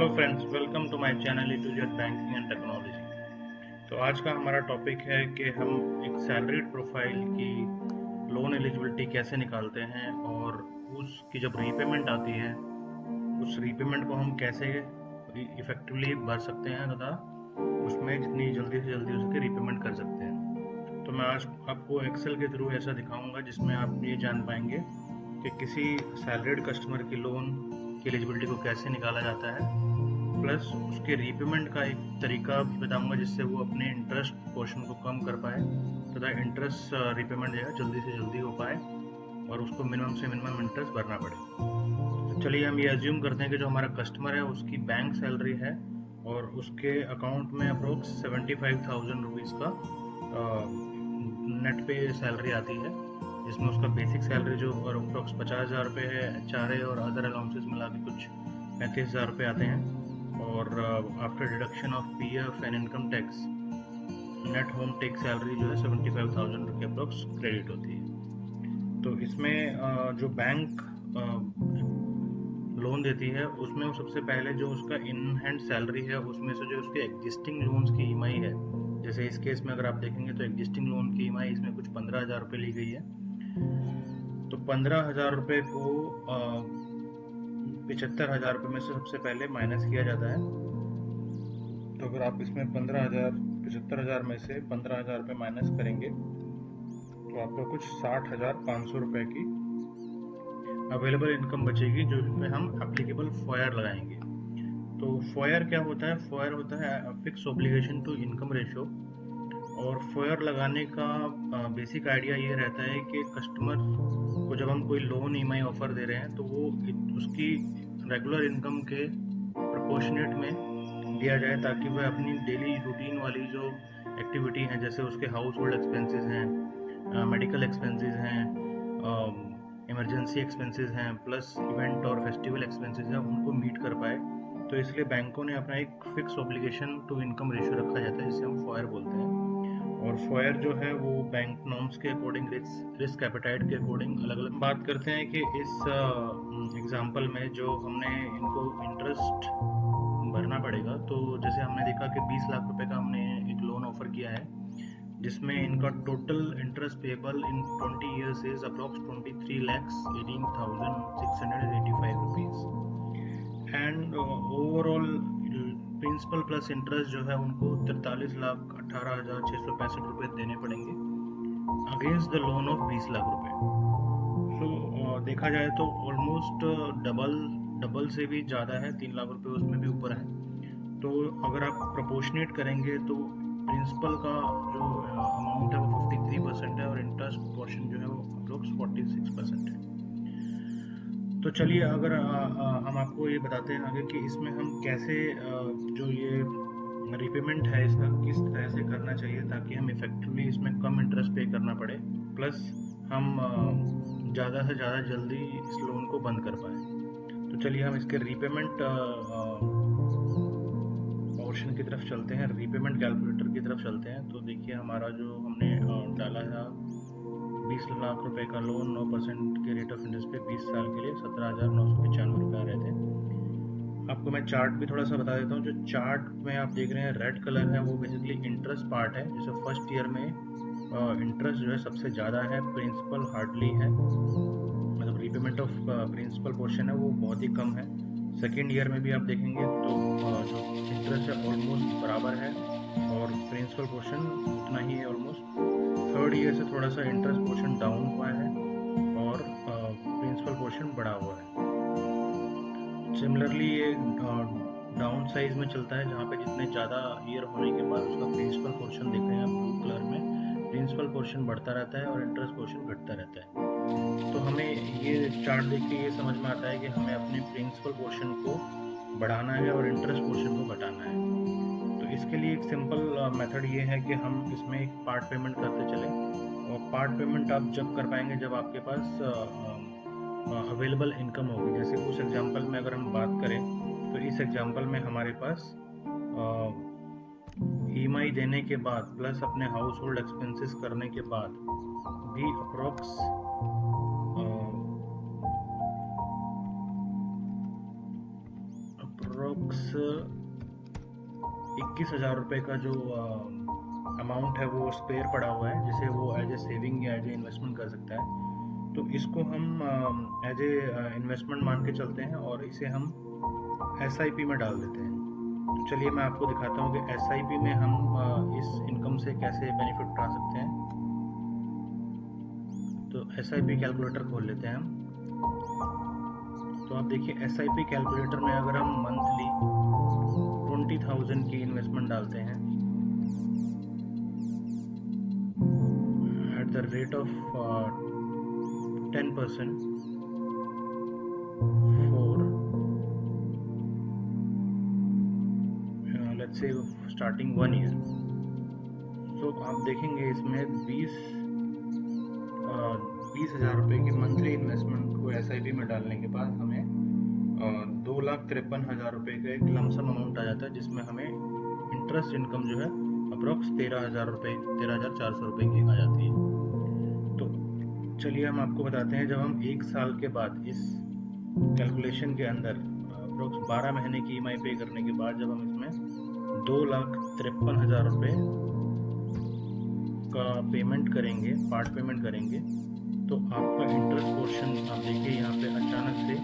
Hello friends, welcome to my channel to Z banking and technology. तो आज का हमारा टॉपिक है कि हम एक सैलरीड प्रोफाइल की लोन एलिजिबिलिटी कैसे निकालते हैं और उसकी जब रीपेमेंट आती है उस रीपेमेंट को हम कैसे इफेक्टिवली भर सकते हैं तथा उसमें जितनी जल्दी से जल्दी उसकी रीपेमेंट कर सकते हैं। तो मैं आज आपको एक्सेल के थ्रू ऐसा दिखाऊंगा जिसमें आप ये जान पाएंगे कि किसी सैलरीड कस्टमर की लोन की एलिजिबिलिटी को कैसे निकाला जाता है, प्लस उसके रीपेमेंट का एक तरीका भी बताऊंगा जिससे वो अपने इंटरेस्ट पोर्शन को कम कर पाए तथा इंटरेस्ट रीपेमेंट जो है जल्दी से जल्दी हो पाए और उसको मिनिमम से मिनिमम इंटरेस्ट भरना पड़े। तो चलिए हम ये अज्यूम करते हैं कि जो हमारा कस्टमर है उसकी बैंक सैलरी है और उसके अकाउंट में अप्रोक्स 75,000 रुपीज़ का नेट पे सैलरी आती है, जिसमें उसका बेसिक सैलरी जो और अप्रोक्स 50,000 रुपये है, एचआरए और अदर अलाउंसेस मिला के कुछ 35,000 रुपये आते हैं और after deduction of PF and income tax net home take salary जो है 75,000 रुपये अप्रोक्स क्रेडिट होती है। तो इसमें जो बैंक लोन देती है उसमें वो सबसे पहले जो उसका इन हैंड सैलरी है उसमें से जो उसके एग्जिस्टिंग लोन्स की ईएमआई है, जैसे इस केस में अगर आप देखेंगे तो एग्जिस्टिंग लोन की ईएमआई इसमें कुछ 15,000 रुपये ली गई है। तो 15,000 रुपये को 75,000 रुपये में से सबसे पहले माइनस किया जाता है। तो अगर आप इसमें 75,000 में से 15,000 रुपये माइनस करेंगे तो आपको कुछ 60,500 रुपये की अवेलेबल इनकम बचेगी, जो पे हम एप्लीकेबल फॉयर लगाएंगे। तो फॉयर क्या होता है? फॉयर होता है fix obligation to income ratio. और फॉयर लगाने का बेसिक आइडिया ये रहता है कि कस्टमर को जब हम कोई लोन ईएमआई ऑफर दे रहे हैं तो वो उसकी रेगुलर इनकम के प्रोपोर्शनेट में दिया जाए, ताकि वह अपनी डेली रूटीन वाली जो एक्टिविटी हैं, जैसे उसके हाउस होल्ड एक्सपेंसेस हैं, मेडिकल एक्सपेंसेस हैं, इमरजेंसी एक्सपेंसेस हैं, प्लस इवेंट और फेस्टिवल एक्सपेंसेस हैं, उनको मीट कर पाए। तो इसलिए बैंकों ने अपना एक fix obligation to income ratio रखा जाता है, जिसे हम फॉयर बोलते हैं। और फॉयर जो है वो बैंक नॉर्म्स के अकॉर्डिंग, रिस्क एपेटाइट के अकॉर्डिंग अलग अलग बात करते हैं कि इस एग्जांपल में जो हमने इनको इंटरेस्ट भरना पड़ेगा। तो जैसे हमने देखा कि 20 लाख रुपए का हमने एक लोन ऑफर किया है जिसमें इनका total interest payable in 20 years is approx 23,18,685 rupees and overall principal plus interest जो है उनको 43,18,665 रुपये देने पड़ेंगे against the loan of 20 lakh रुपए। सो देखा जाए तो ऑलमोस्ट डबल से भी ज़्यादा है, 3 लाख रुपए उसमें भी ऊपर है। तो अगर आप प्रोपोर्शनेट करेंगे तो प्रिंसिपल का जो अमाउंट है वो 53% है और इंटरेस्ट पोर्शन जो है वो अप्रोक्स 46% है। तो चलिए अगर हम आपको ये बताते हैं आगे कि इसमें हम कैसे जो ये रीपेमेंट है इसका किस तरह से करना चाहिए ताकि हम इफेक्टिवली इसमें कम इंटरेस्ट पे करना पड़े, प्लस हम ज़्यादा से ज़्यादा जल्दी इस लोन को बंद कर पाए। तो चलिए हम इसके रीपेमेंट पोर्शन की तरफ चलते हैं, रीपेमेंट कैलकुलेटर की तरफ चलते हैं। तो देखिए हमारा जो हमने डाला है 20 लाख रुपए का लोन 9% के रेट ऑफ इंटरेस्ट पे 20 साल के लिए 17,995 रुपये आ रहे थे। आपको मैं चार्ट भी थोड़ा सा बता देता हूँ। जो चार्ट में आप देख रहे हैं रेड कलर है वो बेसिकली इंटरेस्ट पार्ट है। जैसे फर्स्ट ईयर में इंटरेस्ट जो है सबसे ज़्यादा है, प्रिंसिपल हार्डली है, मतलब रीपेमेंट ऑफ प्रिंसिपल पोर्शन है वो बहुत ही कम है। सेकेंड ईयर में भी आप देखेंगे तो जो इंटरेस्ट है ऑलमोस्ट बराबर है और प्रिंसिपल पोर्शन उतना ही है ऑलमोस्ट। थर्ड ईयर से थोड़ा सा इंटरेस्ट पोर्शन डाउन हुआ है और प्रिंसिपल पोर्शन बढ़ा हुआ है। सिमिलरली ये डाउन साइज में चलता है, जहाँ पे जितने ज़्यादा ईयर होने के बाद उसका प्रिंसिपल पोर्शन देख रहे हैं आप ब्लू कलर में, प्रिंसिपल पोर्शन बढ़ता रहता है और इंटरेस्ट पोर्शन घटता रहता है। तो हमें ये चार्ट देख के ये समझ में आता है कि हमें अपने प्रिंसिपल पोर्शन को बढ़ाना है और इंटरेस्ट पोर्शन को घटाना है। तो इसके लिए एक सिंपल मेथड ये है कि हम इसमें एक पार्ट पेमेंट करते चलें, और पार्ट पेमेंट आप जब कर पाएंगे जब आपके पास अवेलेबल इनकम होगी। जैसे उस एग्जांपल में अगर हम बात करें तो इस एग्जांपल में हमारे पास ईएमआई देने के बाद प्लस अपने हाउस होल्ड एक्सपेंसेस करने के बाद भी अप्रोक्स 50,000 अप्रोक्स 21,000 रुपये का जो अमाउंट है वो स्पेयर पड़ा हुआ है, जिसे वो एज ए सेविंग या एज ए इन्वेस्टमेंट कर सकता है। तो इसको हम एज ए इन्वेस्टमेंट मान के चलते हैं और इसे हम SIP में डाल देते हैं। तो चलिए मैं आपको दिखाता हूँ कि SIP में हम इस इनकम से कैसे बेनिफिट उठा सकते हैं। तो SIP कैलकुलेटर खोल लेते हैं हम। तो आप देखिए SIP कैलकुलेटर में अगर हम मंथली 20,000 की इन्वेस्टमेंट डालते हैं at the rate of 10% for let's say starting 1 year, तो आप देखेंगे इसमें 20,000 रुपये की मंथली इन्वेस्टमेंट को SIP में डालने के बाद हमें 2,53,000 रुपये का एक लमसम अमाउंट आ जाता है, जिसमें हमें इंटरेस्ट इनकम जो है अप्रोक्स 13,400 रुपये की आ जाती है। तो चलिए हम आपको बताते हैं, जब हम 1 साल के बाद इस कैलकुलेशन के अंदर अप्रोक्स 12 महीने की EMI पे करने के बाद जब हम इसमें 2,53,000 रुपये का पेमेंट करेंगे, पार्ट पेमेंट करेंगे, तो आपका इंटरेस्ट पोर्शन आप देखिए यहाँ पे अचानक से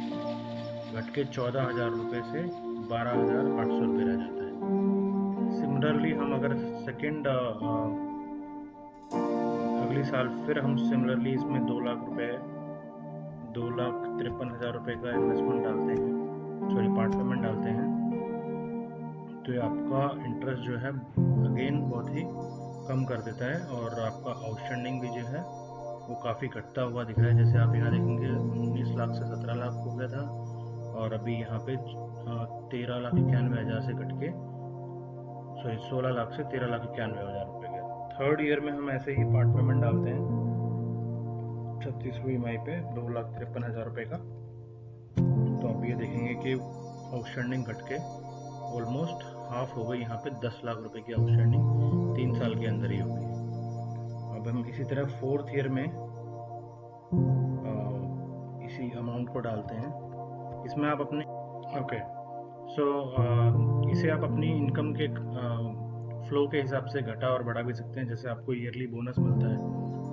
घट के 14,000 रुपये से 12,800 रुपये रह जाता है। सिमिलरली हम अगर सेकेंड अगली साल फिर हम सिमिलरली इसमें 2,53,000 रुपये का इन्वेस्टमेंट डालते हैं, सॉरी पार्ट पेमेंट डालते हैं, तो आपका इंटरेस्ट जो है अगेन बहुत ही कम कर देता है और आपका आउटस्टैंडिंग भी जो है वो काफ़ी घटता हुआ दिख रहा है। जैसे आप यहाँ देखेंगे 19 लाख से 17 लाख हो गया था और अभी यहाँ पे 13,91,000 से घट के 16 लाख से 13,91,000 रुपये गया। थर्ड ईयर में हम ऐसे ही पार्ट पेमेंट डालते हैं 36वीं EMI पे 2,53,000 रुपये का, तो आप ये देखेंगे कि आउटस्टैंडिंग घट के ऑलमोस्ट हाफ हो गई, यहाँ पे 10 लाख रुपए की आउटस्टैंडिंग 3 साल के अंदर ही हो गई। अब हम इसी तरह फोर्थ ईयर में इसी अमाउंट को डालते हैं। इसमें आप अपने इसे आप अपनी इनकम के फ्लो के हिसाब से घटा और बढ़ा भी सकते हैं। जैसे आपको ईयरली बोनस मिलता है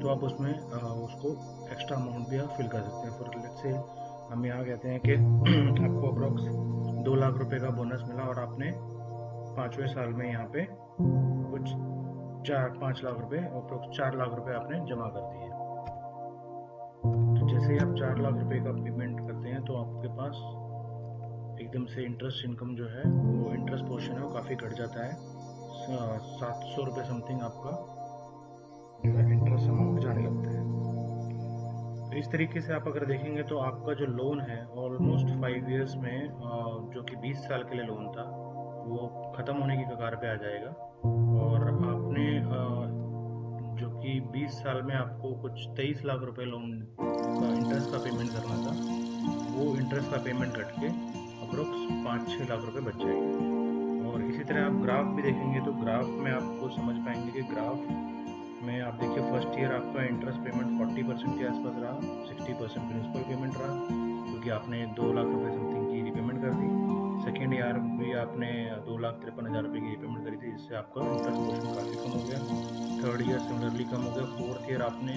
तो आप उसमें उसको एक्स्ट्रा अमाउंट भी आप फिल कर सकते हैं। फॉर लेट्स से हम यहाँ कहते हैं कि आपको अप्रोक्स 2 लाख रुपए का बोनस मिला और आपने 5वें साल में यहाँ पे कुछ 4-5 लाख रुपए अप्रोक्स 4 लाख रुपए आपने जमा कर दिए। तो जैसे ही आप 4 लाख रुपए का पेमेंट करते हैं तो आपके पास एकदम से इंटरेस्ट इनकम जो है वो इंटरेस्ट पोर्शन है वो काफ़ी घट जाता है। 700 रुपये समथिंग आपका जो है इंटरेस्ट अमाउंट जाने लगता है। तो इस तरीके से आप अगर देखेंगे तो आपका जो लोन है ऑलमोस्ट 5 इयर्स में जो कि 20 साल के लिए लोन था वो ख़त्म होने की कगार पे आ जाएगा और आपने जो कि 20 साल में आपको कुछ 23 लाख रुपए लोन का इंटरेस्ट का पेमेंट करना था, वो इंटरेस्ट का पेमेंट घट के अप्रोक्स 5-6 लाख रुपए बच जाएंगे। और इसी तरह आप ग्राफ भी देखेंगे तो ग्राफ में आपको समझ पाएंगे कि ग्राफ में आप देखिए फर्स्ट ईयर आपका इंटरेस्ट पेमेंट 40% के आसपास रहा, 60% प्रिंसिपल पेमेंट रहा क्योंकि आपने 2 लाख रुपए समथिंग की रीपेमेंट कर दी। सेकेंड ईयर भी आपने 2,53,000 रुपये की रीपेमेंट करी थी, जिससे आपका इंटरेस्ट पोर्शन काफ़ी कम हो गया। थर्ड ईयर सिमिलरली कम हो गया। फोर्थ ईयर आपने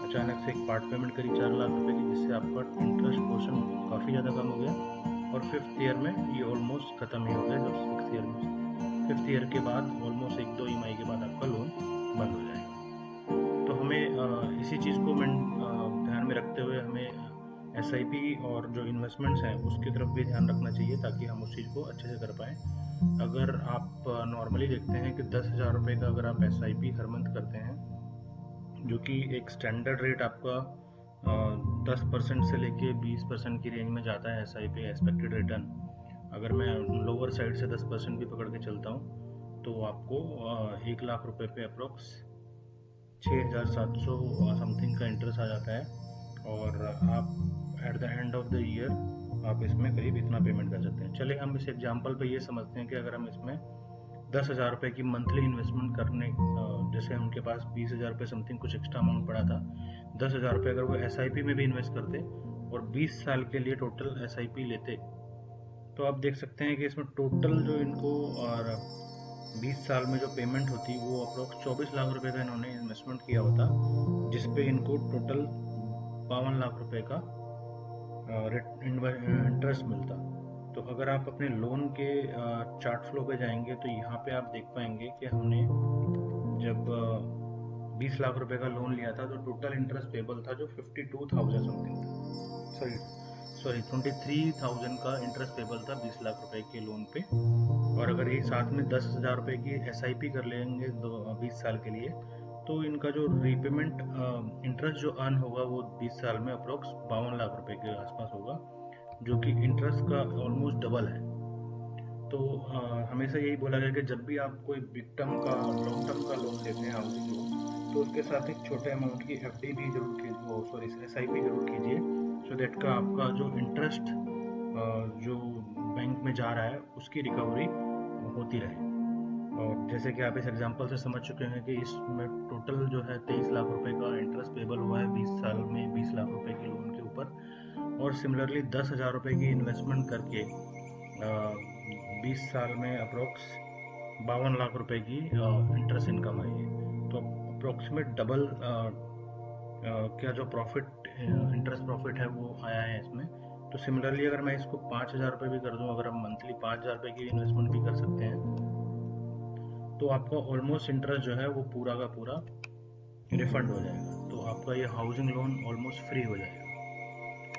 अचानक से एक पार्ट पेमेंट करी 4 लाख रुपये की, जिससे आपका इंटरेस्ट पोर्शन काफ़ी ज़्यादा कम हो गया। और फिफ्थ ईयर में ये ऑलमोस्ट ख़त्म ही हो गया। जब सिक्स ईयर में फिफ्थ ईयर के बाद ऑलमोस्ट 1-2 EMI के बाद आपका लोन बंद हो जाएगा। तो हमें इसी चीज़ को ध्यान में रखते हुए हमें SIP और जो इन्वेस्टमेंट्स हैं उसकी तरफ भी ध्यान रखना चाहिए ताकि हम उस चीज़ को अच्छे से कर पाएँ। अगर आप नॉर्मली देखते हैं कि 10,000 रुपये का अगर आप SIP हर मंथ करते हैं, जो कि एक स्टैंडर्ड रेट आपका 10% से लेके 20% की रेंज में जाता है SIP एक्सपेक्टेड रिटर्न। अगर मैं लोअर साइड से 10% भी पकड़ के चलता हूँ तो आपको 1 लाख रुपए पे अप्रोक्स 6,700 समथिंग का इंटरेस्ट आ जाता है और आप at the end of the year आप इसमें करीब इतना पेमेंट कर सकते हैं। चलिए हम इस एग्जांपल पे ये समझते हैं कि अगर हम इसमें 10,000 रुपये की मंथली इन्वेस्टमेंट करने, जैसे उनके पास 20,000 रुपये समथिंग कुछ एक्स्ट्रा अमाउंट पड़ा था, 10,000 रुपये अगर वो SIP में भी इन्वेस्ट करते और 20 साल के लिए टोटल SIP लेते तो आप देख सकते हैं कि इसमें टोटल जो इनको और 20 साल में जो पेमेंट होती वो अप्रोक्स 24 लाख रुपए का इन्होंने इन्वेस्टमेंट किया होता, जिसपे इनको टोटल 52 लाख रुपए का इंटरेस्ट मिलता। तो अगर आप अपने लोन के चार्ट फ्लो पे जाएंगे तो यहाँ पे आप देख पाएंगे कि हमने जब 20 लाख रुपए का लोन लिया था तो टोटल इंटरेस्ट पेबल था जो 52,000 समथिंग था, सॉरी 23,000 का इंटरेस्ट पेबल था 20 लाख रुपए के लोन पे। और अगर ये साथ में 10,000 रुपए की SIP कर लेंगे 20 साल के लिए, तो इनका जो रीपेमेंट इंटरेस्ट जो अर्न होगा वो 20 साल में अप्रोक्स 52 लाख रुपए के आसपास होगा, जो कि इंटरेस्ट का ऑलमोस्ट डबल है। तो हमेशा यही बोला गया कि जब भी आप कोई बिग टर्म का लॉन्ग टर्म का लोन लेते हैं हाउसिंग लोन, तो उसके साथ एक छोटे अमाउंट की FD भी जरूर कीजिए, SIP जरूर कीजिए, सो दैट का आपका जो इंटरेस्ट जो बैंक में जा रहा है उसकी रिकवरी होती रहे। और जैसे कि आप इस एग्जांपल से समझ चुके हैं कि इसमें टोटल जो है 23 लाख रुपए का इंटरेस्ट पेबल हुआ है 20 साल में 20 लाख रुपए के लोन के ऊपर। और सिमिलरली 10,000 रुपए की इन्वेस्टमेंट करके 20 साल में अप्रोक्स 52 लाख रुपए की इंटरेस्ट इनकम आई है। तो अप्रोक्सीमेट डबल क्या जो प्रॉफिट इंटरेस्ट प्रॉफिट है वो आया है इसमें। तो सिमिलरली अगर मैं इसको 5,000 रुपये भी कर दूं, अगर हम मंथली 5,000 रुपये की इन्वेस्टमेंट भी कर सकते हैं, तो आपका ऑलमोस्ट इंटरेस्ट जो है वो पूरा का पूरा रिफंड हो जाएगा। तो आपका ये हाउसिंग लोन ऑलमोस्ट फ्री हो जाएगा।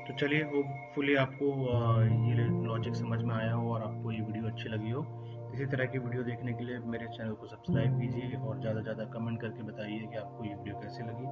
तो चलिए, होपफुली आपको ये लॉजिक समझ में आया हो और आपको ये वीडियो अच्छी लगी हो। इसी तरह की वीडियो देखने के लिए मेरे चैनल को सब्सक्राइब कीजिए और ज़्यादा से ज़्यादा कमेंट करके बताइए कि आपको ये वीडियो कैसी लगी।